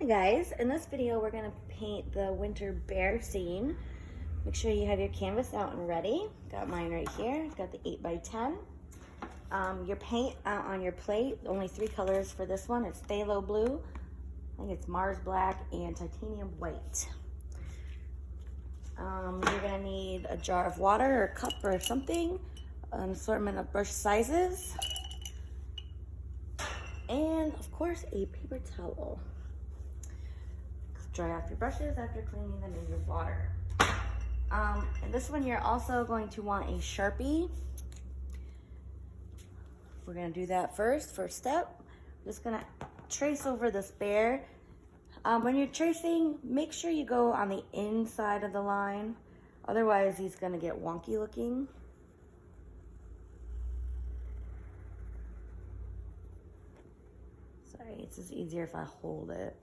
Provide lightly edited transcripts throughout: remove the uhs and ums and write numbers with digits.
Hi guys, in this video we're going to paint the winter bear scene. Make sure you have your canvas out and ready. Got mine right here. Got the 8x10. Your paint out on your plate, only 3 colors for this one. It's phthalo blue, I think it's Mars black, and titanium white. You're going to need a jar of water or a cup or something, an assortment of brush sizes, and of course a paper towel. Dry off your brushes after cleaning them in your water. And this one you're also going to want a Sharpie. We're going to do that first step. I'm just going to trace over this bear. When you're tracing, make sure you go on the inside of the line. Otherwise, he's going to get wonky looking. Sorry, it's just easier if I hold it.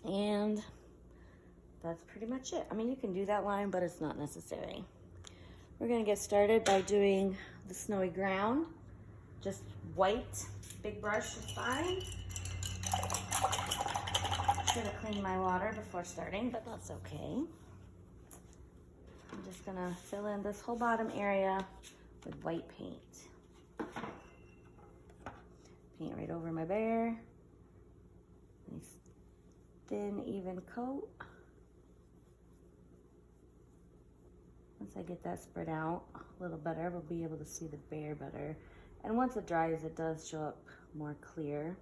And that's pretty much it. I mean, you can do that line, but it's not necessary. We're gonna get started by doing the snowy ground. Just white, big brush is fine. Should have cleaned my water before starting, but that's okay. I'm just gonna fill in this whole bottom area with white paint. Paint right over my bear. Nice thin, even coat. Once I get that spread out a little better, we'll be able to see the bear better. And once it dries, it does show up more clear.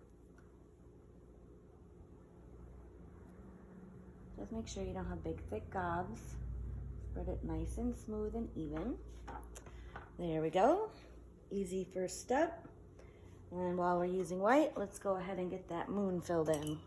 Just make sure you don't have big, thick gobs. Spread it nice and smooth and even. There we go. Easy first step. And while we're using white, let's go ahead and get that moon filled in.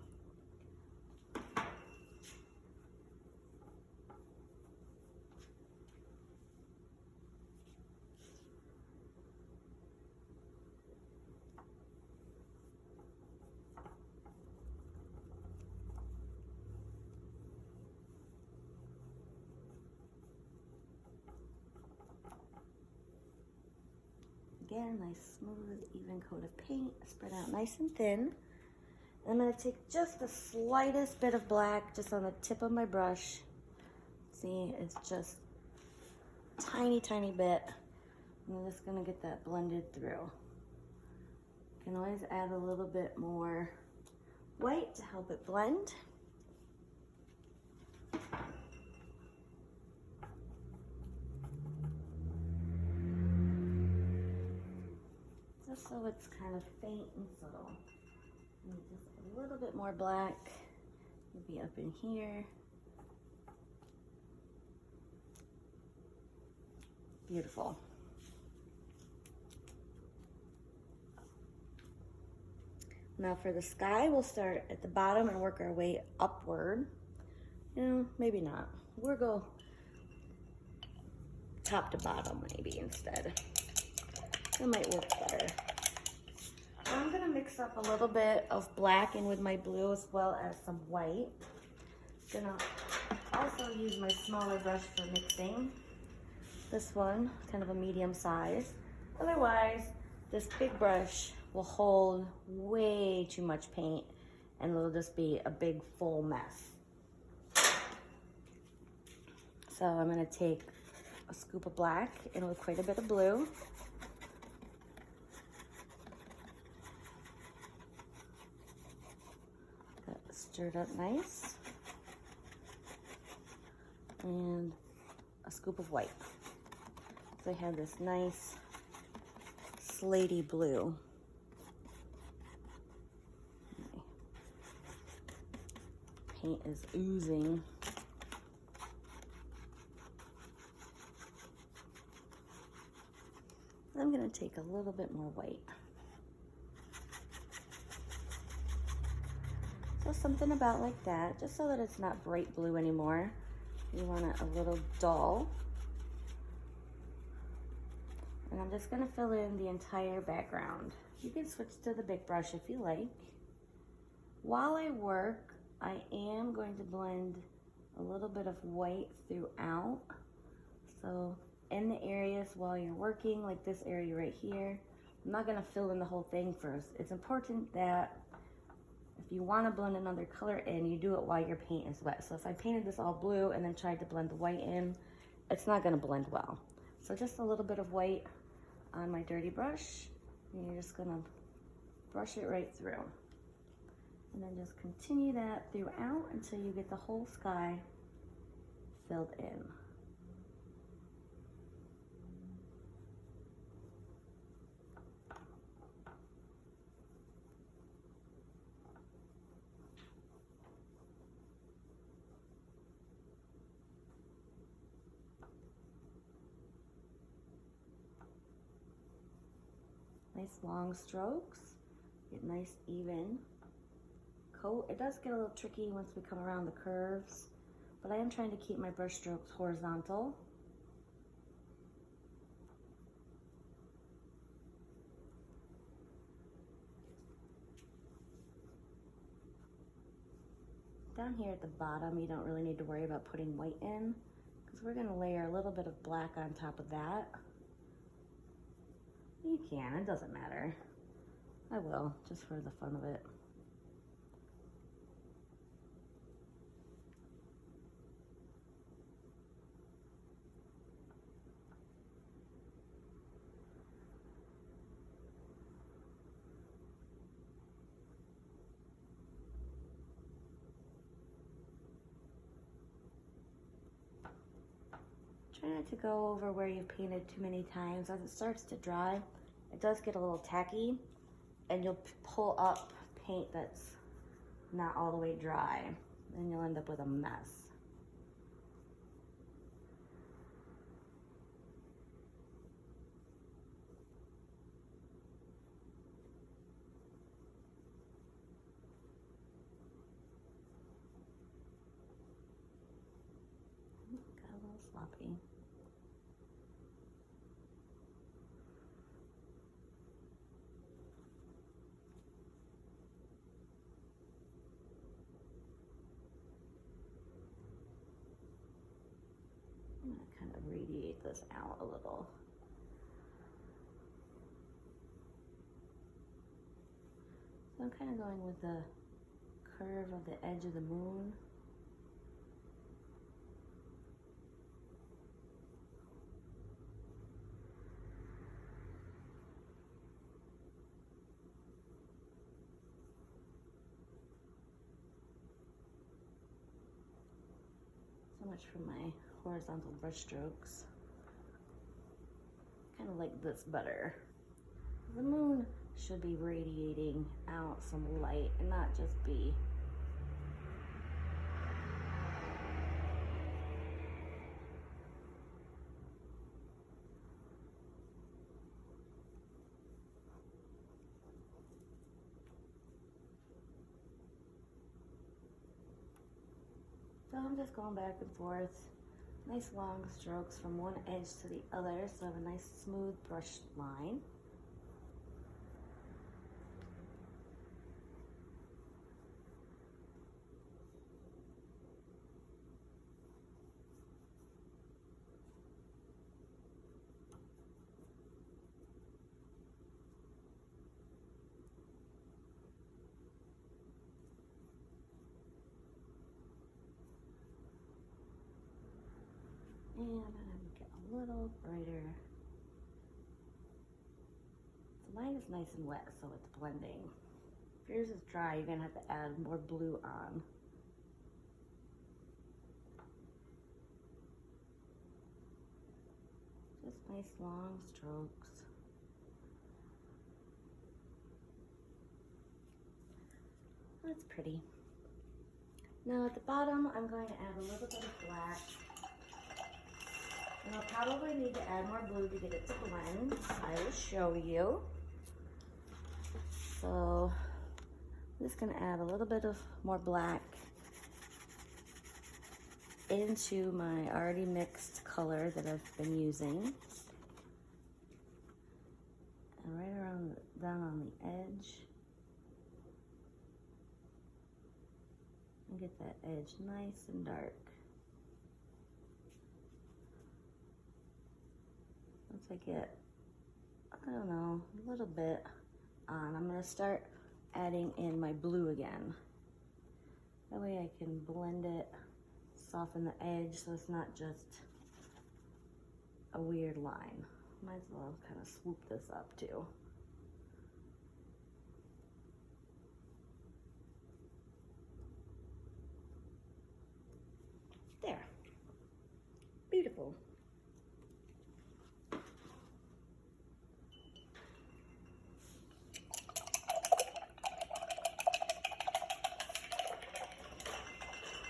Again, nice, smooth, even coat of paint, spread out nice and thin. And I'm going to take just the slightest bit of black just on the tip of my brush. See, it's just tiny, tiny bit. I'm just going to get that blended through. You can always add a little bit more white to help it blend. Just so it's kind of faint and subtle. And just a little bit more black, maybe up in here. Beautiful. Now for the sky, we'll start at the bottom and work our way upward. You know, maybe not. We'll go top to bottom maybe instead. That might work better. I'm gonna mix up a little bit of black in with my blue as well as some white. Gonna also use my smaller brush for mixing. This one, kind of a medium size. Otherwise, this big brush will hold way too much paint and it'll just be a big full mess. So I'm gonna take a scoop of black and with quite a bit of blue. Stirred up nice, and a scoop of white. So I have this nice slaty blue. Paint is oozing. I'm going to take a little bit more white. So something about like that, just so that it's not bright blue anymore. You want it a little dull. And I'm just gonna fill in the entire background. You can switch to the big brush if you like. While I work, I am going to blend a little bit of white throughout. So in the areas while you're working, like this area right here, I'm not gonna fill in the whole thing first. It's important that if you wanna blend another color in, you do it while your paint is wet. So if I painted this all blue and then tried to blend the white in, it's not gonna blend well. So just a little bit of white on my dirty brush, and you're just gonna brush it right through. And then just continue that throughout until you get the whole sky filled in. Nice long strokes, get nice even coat. It does get a little tricky once we come around the curves, but I am trying to keep my brush strokes horizontal. Down here at the bottom, you don't really need to worry about putting white in because we're gonna layer a little bit of black on top of that. You can, it doesn't matter. I will, just for the fun of it. Try not to go over where you've painted too many times. As it starts to dry, it does get a little tacky, and you'll pull up paint that's not all the way dry, and you'll end up with a mess. Got a little sloppy. I'm gonna kind of radiate this out a little. So I'm kind of going with the curve of the edge of the moon. So much for my horizontal brush strokes. Kind of like this better. The moon should be radiating out some light and not just be so I'm just going back and forth. Nice long strokes from one edge to the other, so I have a nice smooth brush line. And I'm gonna get a little brighter. So mine is nice and wet, so it's blending. If yours is dry, you're gonna have to add more blue on. Just nice long strokes. That's pretty. Now at the bottom, I'm going to add a little bit of black. And I'll probably need to add more blue to get it to blend. I will show you. So I'm just gonna add a little bit of more black into my already mixed color that I've been using. And right around down on edge. And get that edge nice and dark. Once I get, I don't know, a little bit on, I'm gonna start adding in my blue again. That way I can blend it, soften the edge so it's not just a weird line. Might as well kind of swoop this up too. There. Beautiful.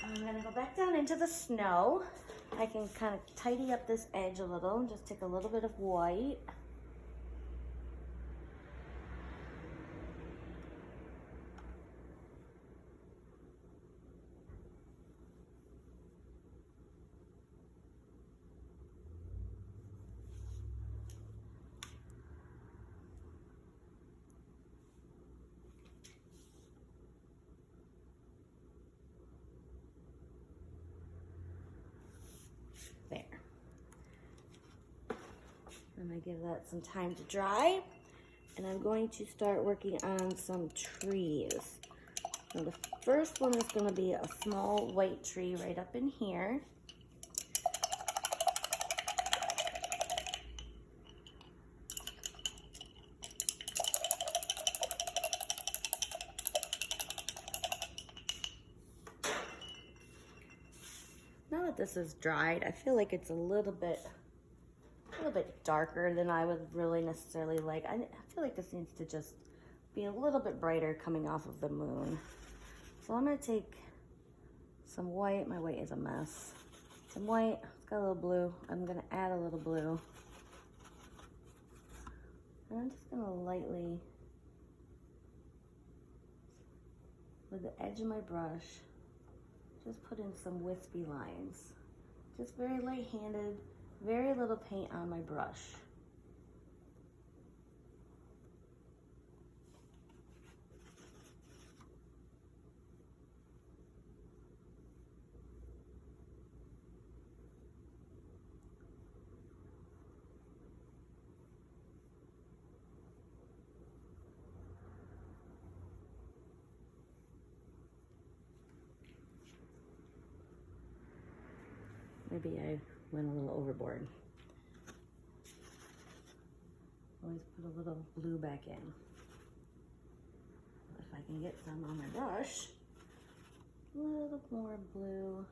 I'm gonna go back down into the snow. I can kind of tidy up this edge a little, just take a little bit of white. There. I'm gonna give that some time to dry, and I'm going to start working on some trees. Now the first one is gonna be a small white tree right up in here. Now that this is dried, I feel like it's a little bit darker than I would really necessarily like. I feel like this needs to just be a little bit brighter coming off of the moon. So I'm gonna take some white. My white is a mess. Some white, it's got a little blue. I'm gonna add a little blue. And I'm just gonna lightly, with the edge of my brush, just put in some wispy lines. Just very light-handed, very little paint on my brush. Maybe I went a little overboard. Always put a little blue back in. If I can get some on my brush, a little more blue.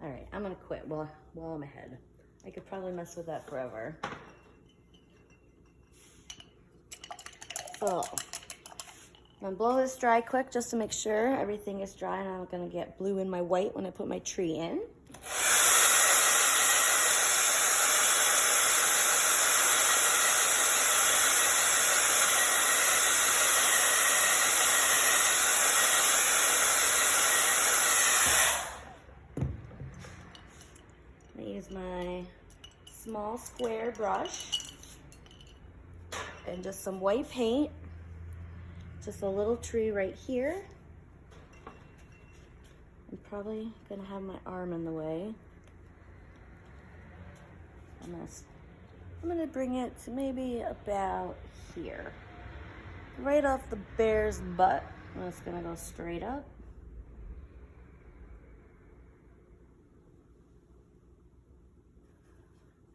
All right, I'm gonna quit while I'm ahead. I could probably mess with that forever. So I'm gonna blow this dry quick just to make sure everything is dry, and I'm gonna get blue in my white when I put my tree in. I use my small square brush and just some white paint. Just a little tree right here. I'm probably gonna have my arm in the way. I'm gonna bring it to maybe about here. Right off the bear's butt. I'm just gonna go straight up.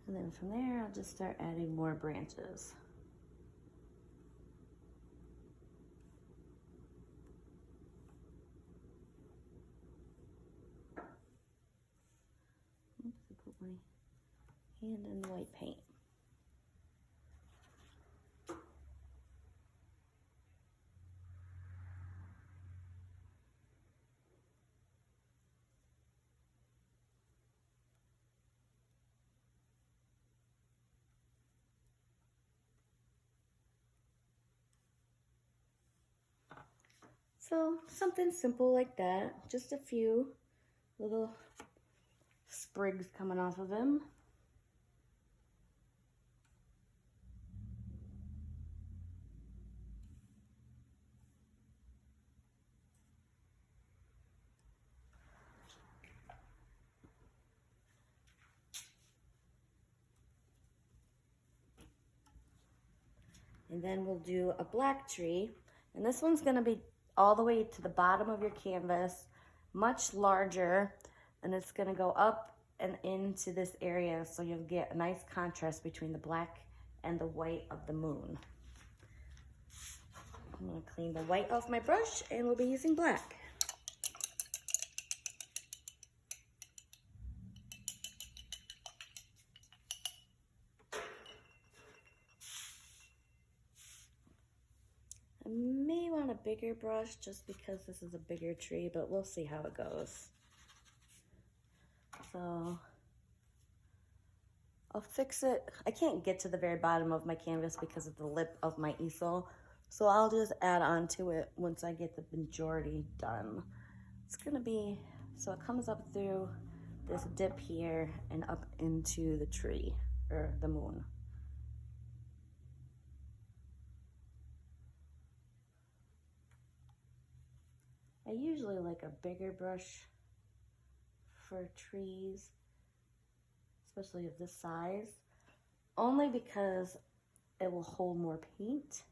And then from there, I'll just start adding more branches. Oops, I put my hand in the white paint. So something simple like that, just a few little sprigs coming off of him. And then we'll do a black tree. And this one's gonna be all the way to the bottom of your canvas, much larger, and it's gonna go up and into this area, so you'll get a nice contrast between the black and the white of the moon. I'm gonna clean the white off my brush, and we'll be using black. I may want a bigger brush just because this is a bigger tree, but we'll see how it goes. So I'll fix it. I can't get to the very bottom of my canvas because of the lip of my easel, so I'll just add on to it once I get the majority done. It's gonna be, so it comes up through this dip here and up into the tree, or the moon. I usually like a bigger brush for trees, especially of this size, only because it will hold more paint.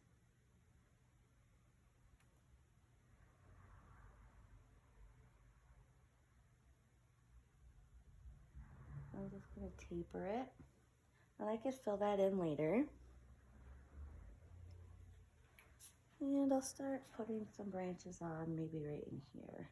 I'm just gonna taper it, and I can fill that in later. And I'll start putting some branches on, maybe right in here.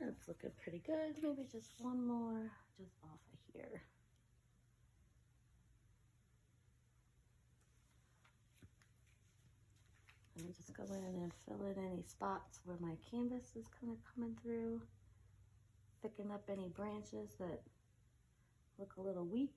That's looking pretty good. Maybe just one more just off of here. And just go in and fill in any spots where my canvas is kind of coming through. Thicken up any branches that look a little weak.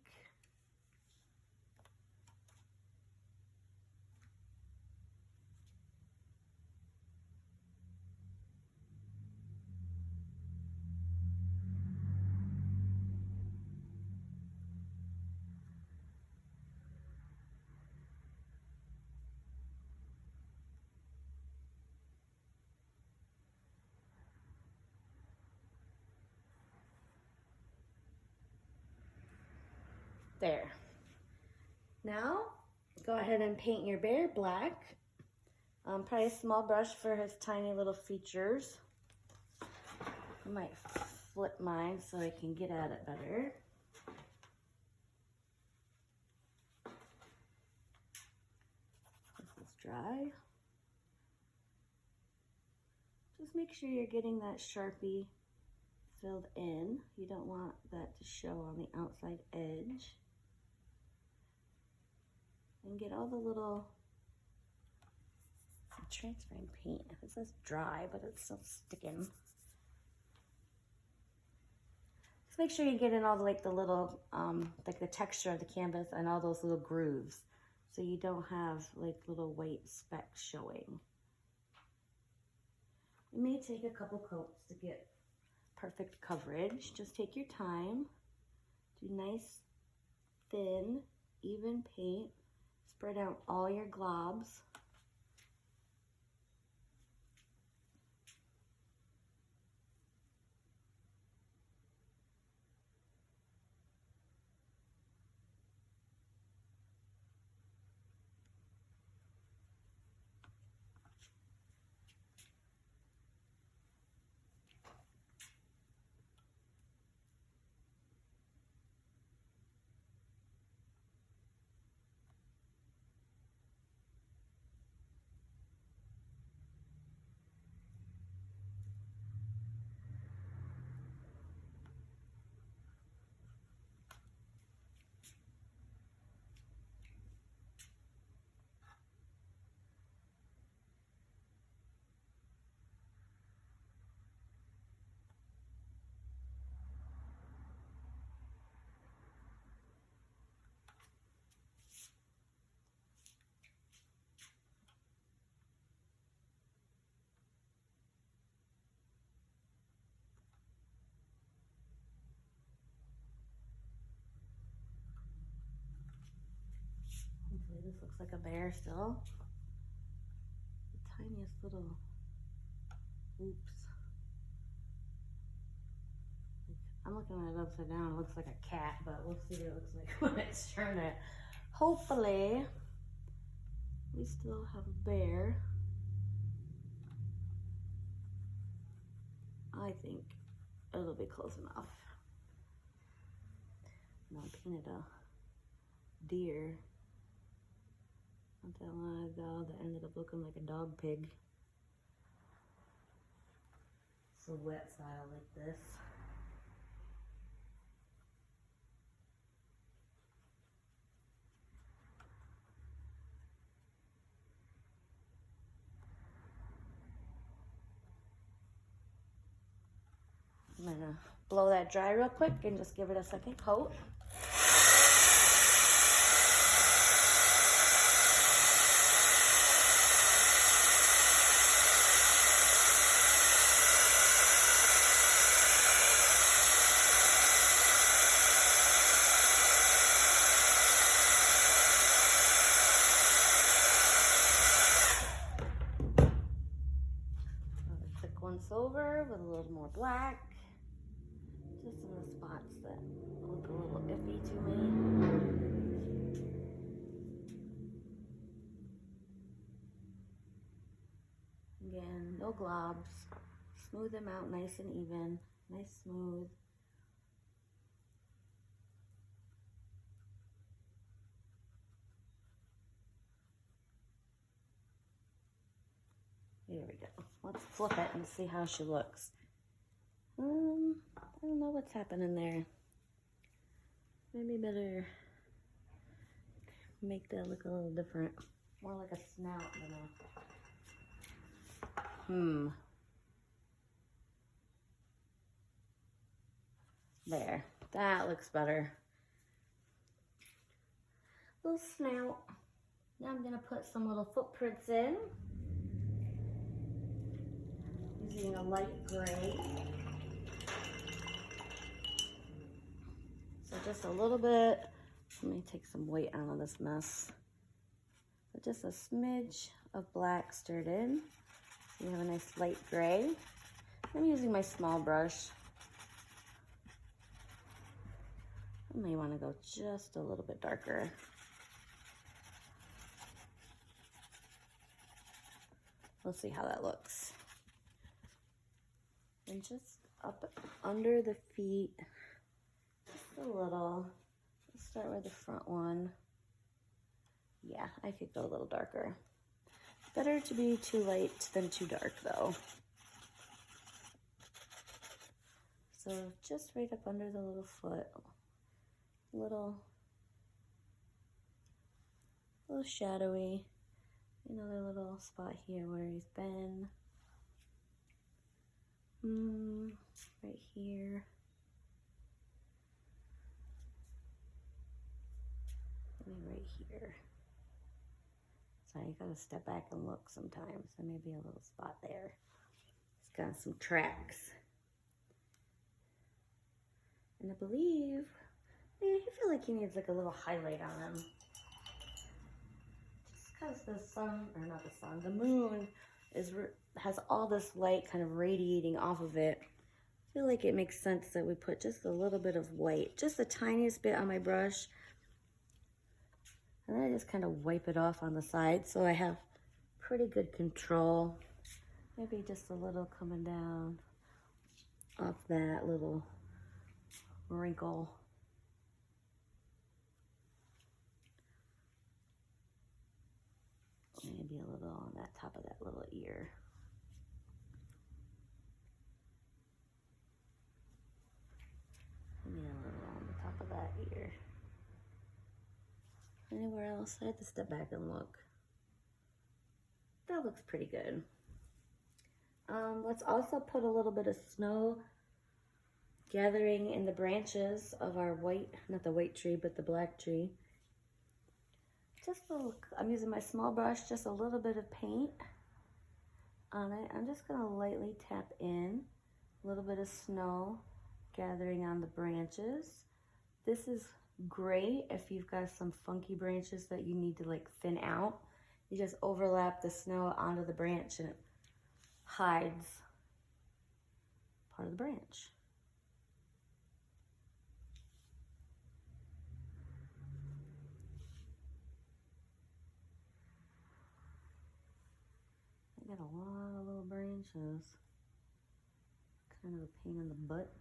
There. Now, go ahead and paint your bear black. Probably a small brush for his tiny little features. I might flip mine so I can get at it better. This is dry. Just make sure you're getting that Sharpie filled in. You don't want that to show on the outside edge. And get all the little, I'm transferring paint. It says dry, but it's still sticking. Just make sure you get in all the, like the little, like the texture of the canvas and all those little grooves, so you don't have like little white specks showing. It may take a couple coats to get perfect coverage. Just take your time. Do nice, thin, even paint. Spread out all your globs. Hopefully this looks like a bear still. The tiniest little, oops. I'm looking at it upside down. It looks like a cat, but we'll see what it looks like when it's turned it. Hopefully, we still have a bear. I think it'll be close enough. And I painted a deer not that long ago that ended up looking like a dog pig. Silhouette style like this. I'm gonna blow that dry real quick and just give it a second coat. Thick once over with a little more black. Just in the spots that look a little iffy to me. Again, no globs. Smooth them out nice and even, nice smooth. Here we go. Let's flip it and see how she looks. I don't know what's happening there. Maybe better make that look a little different. More like a snout than a... There, that looks better. Little snout. Now I'm gonna put some little footprints in. Using a light gray. So just a little bit. Let me take some white out of this mess. So just a smidge of black stirred in. So you have a nice light gray. I'm using my small brush. I may want to go just a little bit darker. We'll see how that looks. And just up under the feet, just a little. Let's start with the front one. Yeah, I could go a little darker. Better to be too light than too dark though. So just right up under the little foot, little shadowy. Another little spot here where he's been. Right here. Maybe right here. Sorry, you gotta step back and look sometimes. There may be a little spot there. It's got some tracks. And I believe, I feel like he needs like a little highlight on him. Just because the sun, or not the sun, the moon has all this light kind of radiating off of it. I feel like it makes sense that we put just a little bit of white, just the tiniest bit on my brush. And then I just kind of wipe it off on the side so I have pretty good control. Maybe just a little coming down off that little wrinkle. Maybe a little on that top of that little ear. Maybe a little on the top of that ear. Anywhere else? I had to step back and look. That looks pretty good. Let's also put a little bit of snow gathering in the branches of our white, not the white tree, but the black tree. Just I'm using my small brush, just a little bit of paint on it. I'm just gonna lightly tap in a little bit of snow gathering on the branches. This is great if you've got some funky branches that you need to like thin out. You just overlap the snow onto the branch and it hides part of the branch. I got a lot of little branches. Kind of a pain in the butt.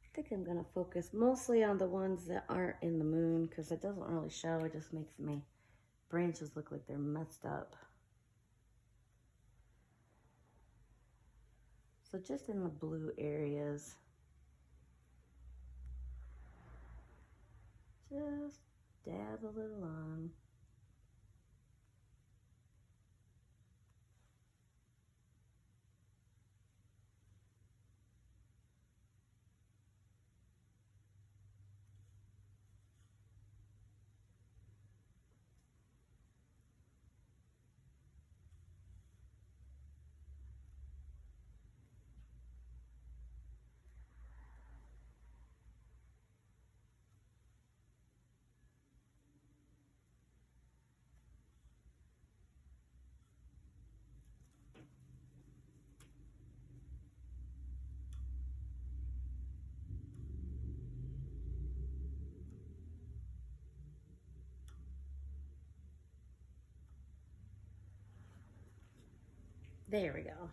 I think I'm gonna focus mostly on the ones that aren't in the moon because it doesn't really show. It just makes my branches look like they're messed up. So just in the blue areas, just dab a little on. There we go.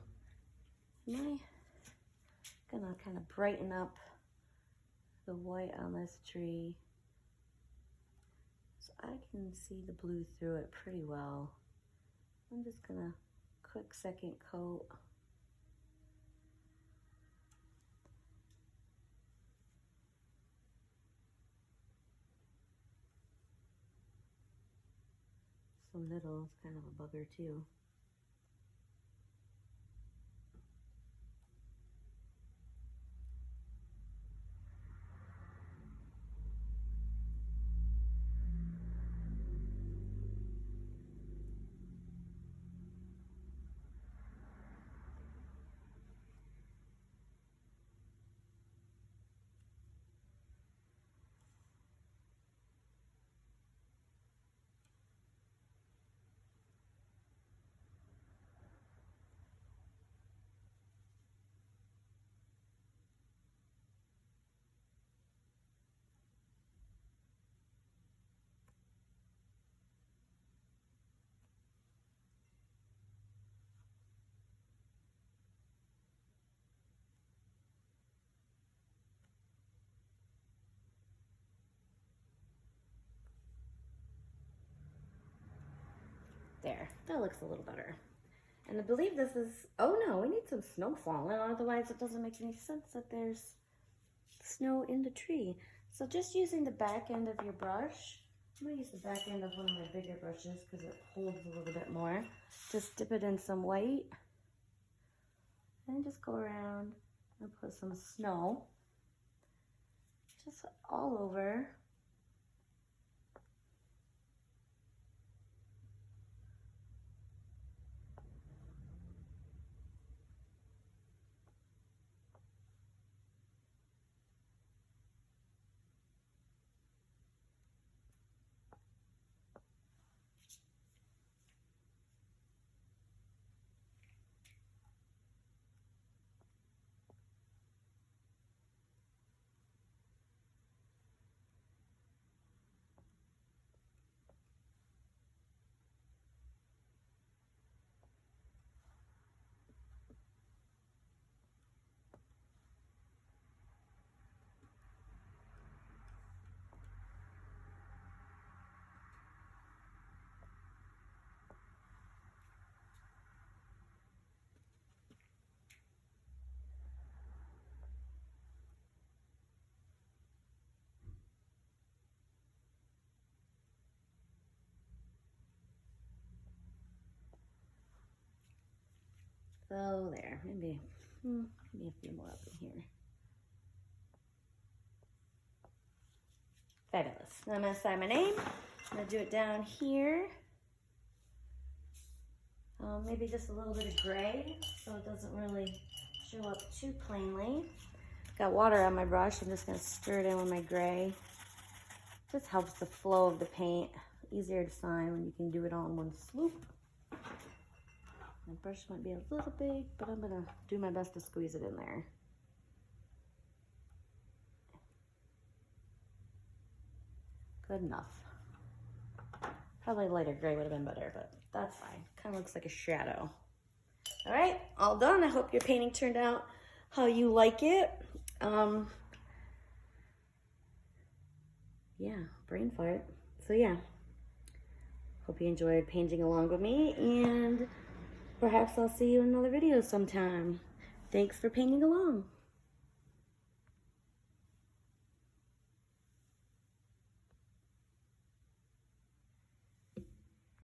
Gonna kind of brighten up the white on this tree so I can see the blue through it pretty well. I'm just gonna quick second coat. So little, it's kind of a bugger too. There, that looks a little better. And I believe this is, oh no, we need some snow falling, otherwise it doesn't make any sense that there's snow in the tree. So just using the back end of your brush, I'm gonna use the back end of one of my bigger brushes because it holds a little bit more. Just dip it in some white and just go around and put some snow just all over. So there, maybe a few more up in here. Fabulous. Now I'm gonna sign my name. I'm gonna do it down here. Maybe just a little bit of gray so it doesn't really show up too plainly. Got water on my brush. I'm just gonna stir it in with my gray. Just helps the flow of the paint. Easier to sign when you can do it all in one swoop. My brush might be a little big, but I'm gonna do my best to squeeze it in there. Good enough. Probably lighter gray would have been better, but that's fine. Kind of looks like a shadow. All right, all done. I hope your painting turned out how you like it. Yeah, brain fart. So yeah, hope you enjoyed painting along with me, and perhaps I'll see you in another video sometime. Thanks for painting along.